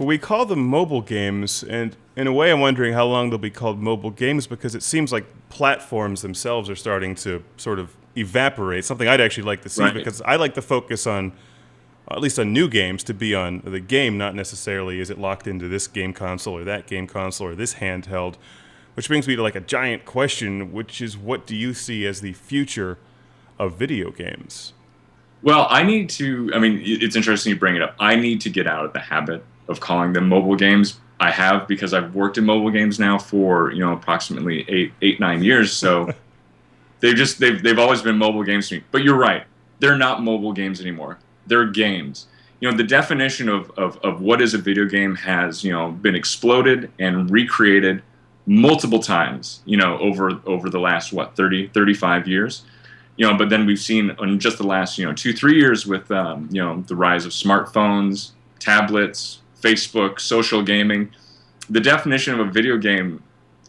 we call them mobile games, and in a way I'm wondering how long they'll be called mobile games, because it seems like platforms themselves are starting to sort of evaporate, something I'd actually like to see, Right. because I like to focus on, at least on new games, to be on the game, not necessarily is it locked into this game console or that game console or this handheld, which brings me to like a giant question, which is, what do you see as the future of video games? Well, I mean, it's interesting you bring it up. I need to get out of the habit of calling them mobile games. I have, because I've worked in mobile games now for, approximately 9 years. So they've always been mobile games to me. But you're right. They're not mobile games anymore. They're games. The definition of what is a video game has, been exploded and recreated multiple times, over the last, 35 years. But then we've seen in just the last, 2, 3 years with, the rise of smartphones, tablets, Facebook, social gaming. The definition of a video game,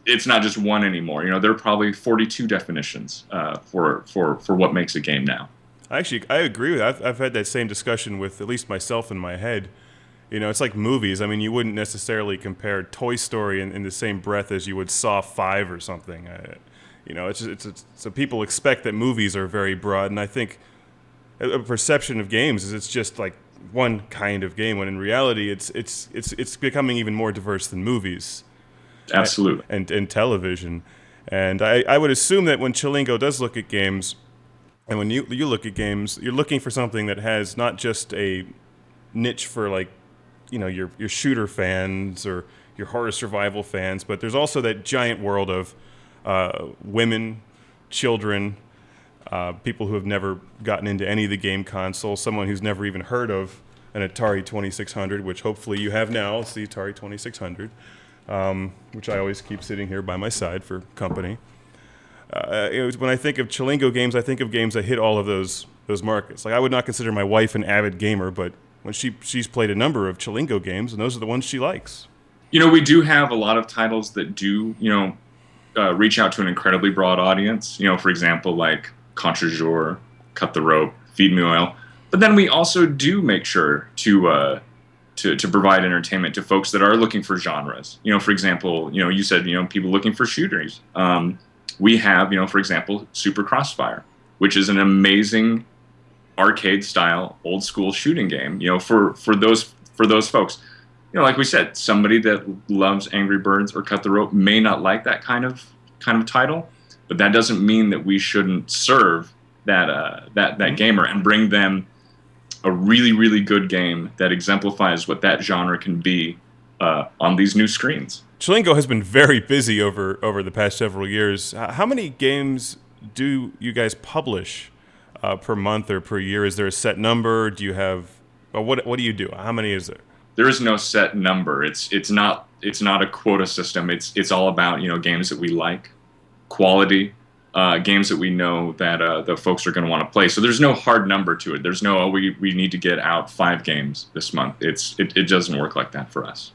it's not just one anymore. There are probably 42 definitions for what makes a game now. Actually, I agree with that. I've had that same discussion with at least myself in my head. It's like movies. I mean, you wouldn't necessarily compare Toy Story in the same breath as you would Saw 5 or something. So people expect that movies are very broad, and I think a perception of games is it's just like one kind of game, when in reality it's becoming even more diverse than movies. Absolutely. And television. And I would assume that when Chilingo does look at games, and when you look at games, you're looking for something that has not just a niche for, like, your shooter fans or your horror survival fans, but there's also that giant world of women, children, people who have never gotten into any of the game consoles, someone who's never even heard of an Atari 2600, which hopefully you have now. It's the Atari 2600, which I always keep sitting here by my side for company. When I think of Chilingo games, I think of games that hit all of those markets. Like, I would not consider my wife an avid gamer, but when she's played a number of Chilingo games, and those are the ones she likes. We do have a lot of titles that do, reach out to an incredibly broad audience. For example, like Contre Jour, Cut the Rope, Feed Me Oil. But then we also do make sure to provide entertainment to folks that are looking for genres. For example, you said, people looking for shooters. We have, for example, Super Crossfire, which is an amazing arcade-style, old-school shooting game. For those folks. Like we said, somebody that loves Angry Birds or Cut the Rope may not like that kind of title, but that doesn't mean that we shouldn't serve that gamer and bring them a really, really good game that exemplifies what that genre can be on these new screens. Chilingo has been very busy over the past several years. How many games do you guys publish per month or per year? Is there a set number? Do you have, or what do you do? How many is there? There is no set number. It's not a quota system. It's all about games that we like, quality, games that we know that the folks are going to want to play. So there's no hard number to it. There's no we need to get out 5 games this month. It doesn't work like that for us.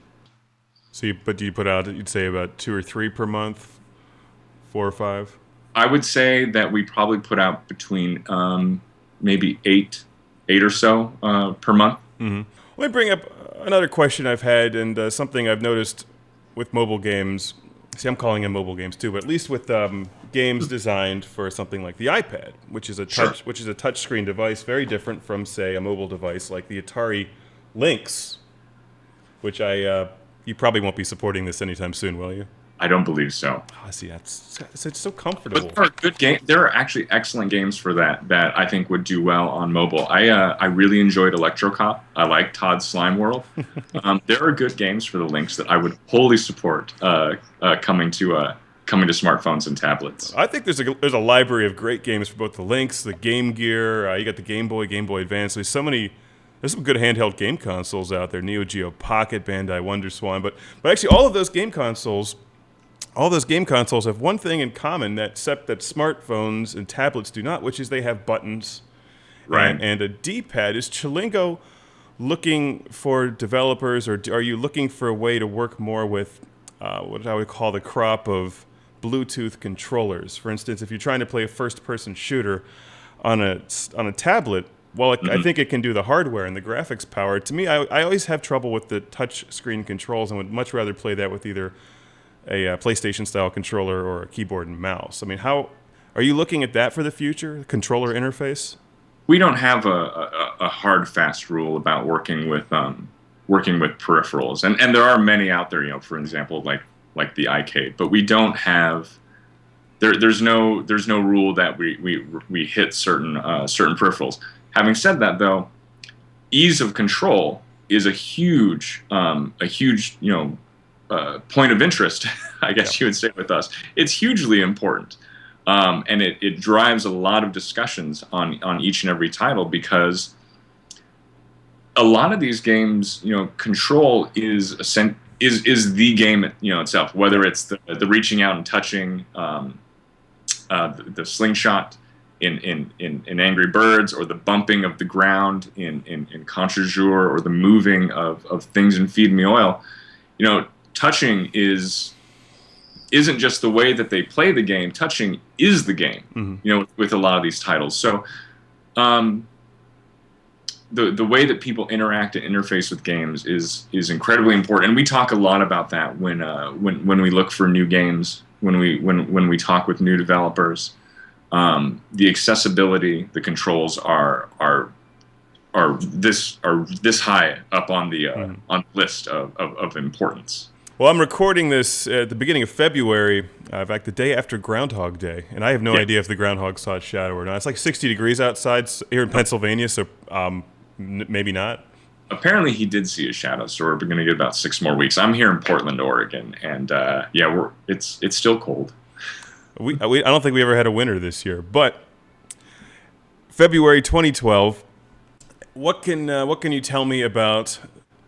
So but do you put out, you'd say, about 2 or 3 per month, 4 or 5? I would say that we probably put out between maybe eight or so per month. Mm-hmm. Let me bring up another question I've had, and something I've noticed with mobile games. See, I'm calling them mobile games too, but at least with games designed for something like the iPad, which is a touchscreen device, very different from, say, a mobile device like the Atari Lynx, which you probably won't be supporting this anytime soon, will you? I don't believe so. Oh, see, it's so comfortable. But there are good games. There are actually excellent games for that I think would do well on mobile. I really enjoyed Electrocop. I like Todd's Slime World. There are good games for the Lynx that I would wholly support coming to smartphones and tablets. I think there's a library of great games for both the Lynx, the Game Gear. You got the Game Boy Advance. There's some good handheld game consoles out there. Neo Geo Pocket, Bandai WonderSwan, but actually all of those game consoles. All those game consoles have one thing in common, except that smartphones and tablets do not, which is they have buttons, right, and a D-pad. Is Chilingo looking for developers, or are you looking for a way to work more with what I would call the crop of Bluetooth controllers? For instance, if you're trying to play a first-person shooter on a tablet, while I think it can do the hardware and the graphics power, to me, I always have trouble with the touch screen controls and would much rather play that with either a PlayStation-style controller or a keyboard and mouse. I mean, how are you looking at that for the future, controller interface? We don't have a hard, fast rule about working with peripherals, and there are many out there. You know, for example, like the iCade, but we don't have. There's no rule that we hit certain peripherals. Having said that, though, ease of control is a huge point of interest, I guess you would say, with us. It's hugely important, and it drives a lot of discussions on each and every title, because a lot of these games, control is the game, itself. Whether it's the reaching out and touching, the slingshot in Angry Birds, or the bumping of the ground in Contre Jour, or the moving of things in Feed Me Oil, touching isn't just the way that they play the game. Touching is the game, with a lot of these titles. So the way that people interact and interface with games is incredibly important, and we talk a lot about that when we look for new games, when we talk with new developers. The accessibility, the controls are this high up on the on the list of importance. Well, I'm recording this at the beginning of February, in fact, the day after Groundhog Day, and I have no idea if the groundhog saw its shadow or not. It's like 60 degrees outside here in Pennsylvania, so maybe not. Apparently, he did see his shadow, so we're going to get about 6 more weeks. I'm here in Portland, Oregon, and it's still cold. I don't think we ever had a winter this year, but February 2012. What can you tell me about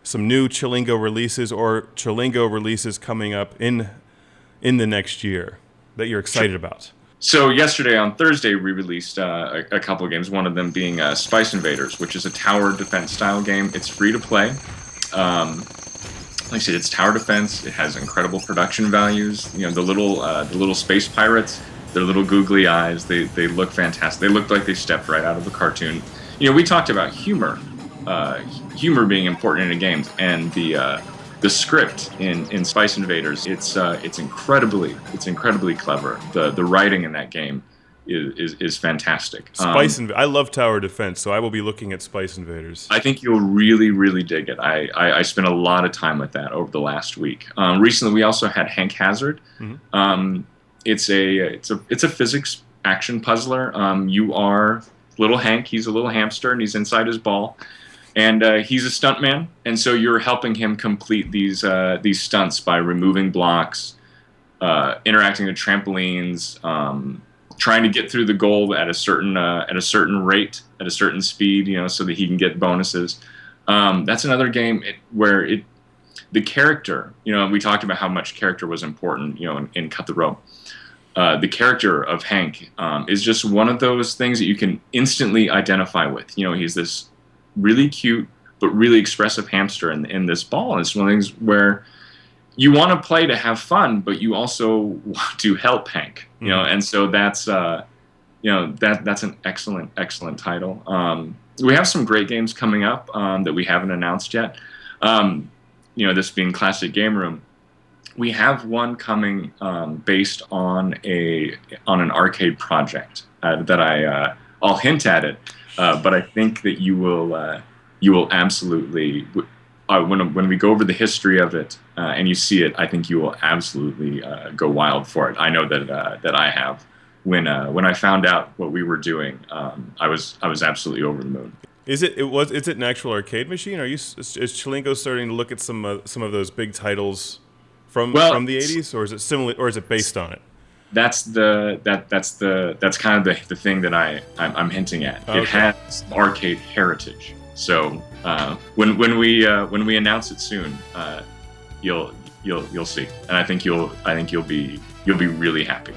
some new Chillingo releases or Chillingo releases coming up in the next year that you're excited about? So yesterday, on Thursday, we released a couple of games, one of them being Spice Invaders, which is a tower defense style game. It's free to play. Like I said, it's tower defense. It has incredible production values. The little space pirates, their little googly eyes, they look fantastic. They look like they stepped right out of a cartoon. We talked about humor being important in games, and the script in Spice Invaders, it's incredibly clever. The writing in that game is fantastic. I love tower defense, so I will be looking at Spice Invaders. I think you'll really, really dig it. I spent a lot of time with that over the last week. Recently, we also had Hank Hazard. Mm-hmm. It's a physics action puzzler. You are little Hank. He's a little hamster, and he's inside his ball. And he's a stuntman, and so you're helping him complete these stunts by removing blocks, interacting with trampolines, trying to get through the goal at a certain rate, at a certain speed, so that he can get bonuses. That's another game where the character, we talked about how much character was important, in Cut the Rope. The character of Hank is just one of those things that you can instantly identify with. He's this really cute but really expressive hamster in this ball, and it's one of the things where you want to play to have fun, but you also want to help Hank, and so that's that's an excellent title. We have some great games coming up that we haven't announced yet. This being Classic Game Room, we have one coming based on an arcade project that I'll hint at it. But I think that you will absolutely, when we go over the history of it and you see it, I think you will absolutely go wild for it. I know that I have. When I found out what we were doing, I was absolutely over the moon. Is it an actual arcade machine? Is Chillingo starting to look at some of those big titles from the 80s, or is it similar, or is it based on it? That's kind of the thing that I'm hinting at. Okay. It has arcade heritage. So when we announce it soon, you'll see, and I think you'll be really happy.